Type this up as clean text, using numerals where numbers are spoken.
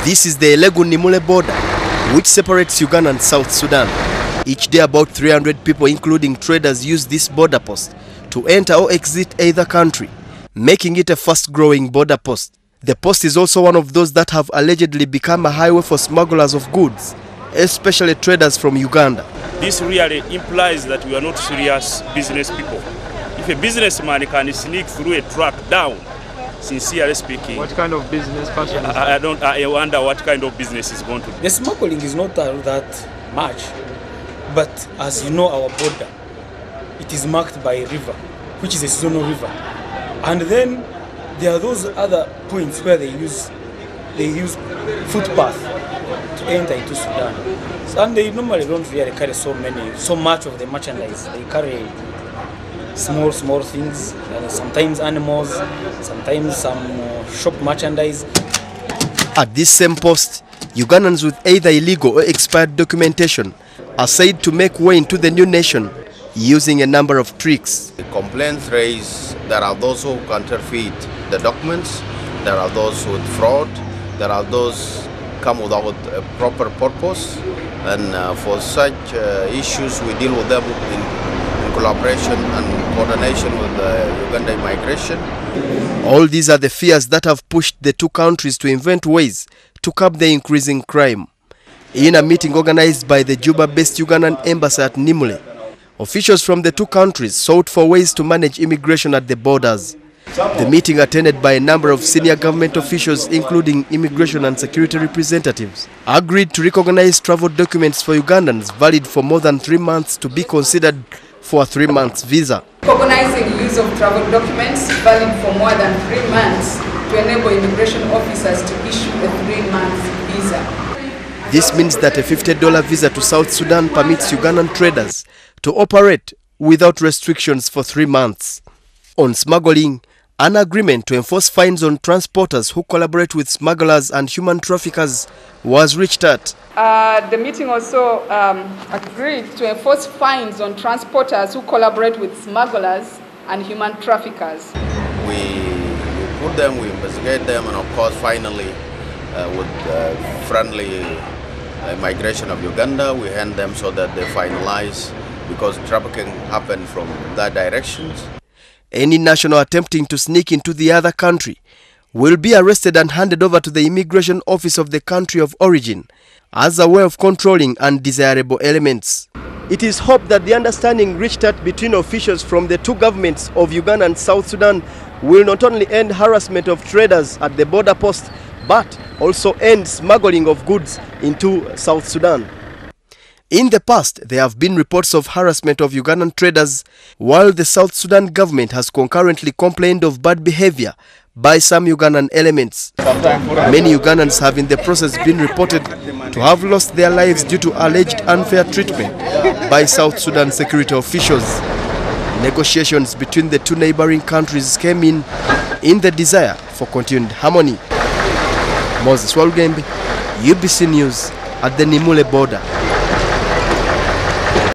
This is the Nimule border, which separates Uganda and South Sudan. Each day about 300 people, including traders, use this border post to enter or exit either country, making it a fast-growing border post. The post is also one of those that have allegedly become a highway for smugglers of goods, especially traders from Uganda. This really implies that we are not serious business people. If a businessman can sneak through a truck down, sincerely speaking, what kind of business person? I wonder what kind of business is going to be. The smuggling is not that much, but as you know, our border, it is marked by a river, which is a seasonal river, and then there are those other points where they use footpath to enter into Sudan. And they normally don't really carry so much of the merchandise. They carry small things, sometimes animals, sometimes some shop merchandise. At this same post, Ugandans with either illegal or expired documentation are said to make way into the new nation using a number of tricks. The complaints raised, there are those who counterfeit the documents, there are those with fraud, there are those come without a proper purpose, and for such issues we deal with them in collaboration and coordination with the Uganda immigration. All these are the fears that have pushed the two countries to invent ways to curb the increasing crime. In a meeting organized by the Juba-based Ugandan embassy at Nimule, officials from the two countries sought for ways to manage immigration at the borders. The meeting, attended by a number of senior government officials, including immigration and security representatives, agreed to recognize travel documents for Ugandans valid for more than 3 months to be considered for a 3-month visa. Recognizing use of travel documents valid for more than 3 months to enable immigration officers to issue a 3-month visa. This means that a $50 visa to South Sudan permits Ugandan traders to operate without restrictions for 3 months. On smuggling, an agreement to enforce fines on transporters who collaborate with smugglers and human traffickers was reached at. The meeting also agreed to enforce fines on transporters who collaborate with smugglers and human traffickers. We put them, we investigate them, and of course finally with friendly migration of Uganda, we hand them so that they finalize, because trafficking happened from that directions. Any national attempting to sneak into the other country will be arrested and handed over to the immigration office of the country of origin as a way of controlling undesirable elements. It is hoped that the understanding reached at between officials from the two governments of Uganda and South Sudan will not only end harassment of traders at the border post, but also end smuggling of goods into South Sudan. In the past, there have been reports of harassment of Ugandan traders, while the South Sudan government has concurrently complained of bad behavior by some Ugandan elements. Many Ugandans have in the process been reported to have lost their lives due to alleged unfair treatment by South Sudan security officials. Negotiations between the two neighboring countries came in the desire for continued harmony. Walugembe, UBC News at the Nimule border.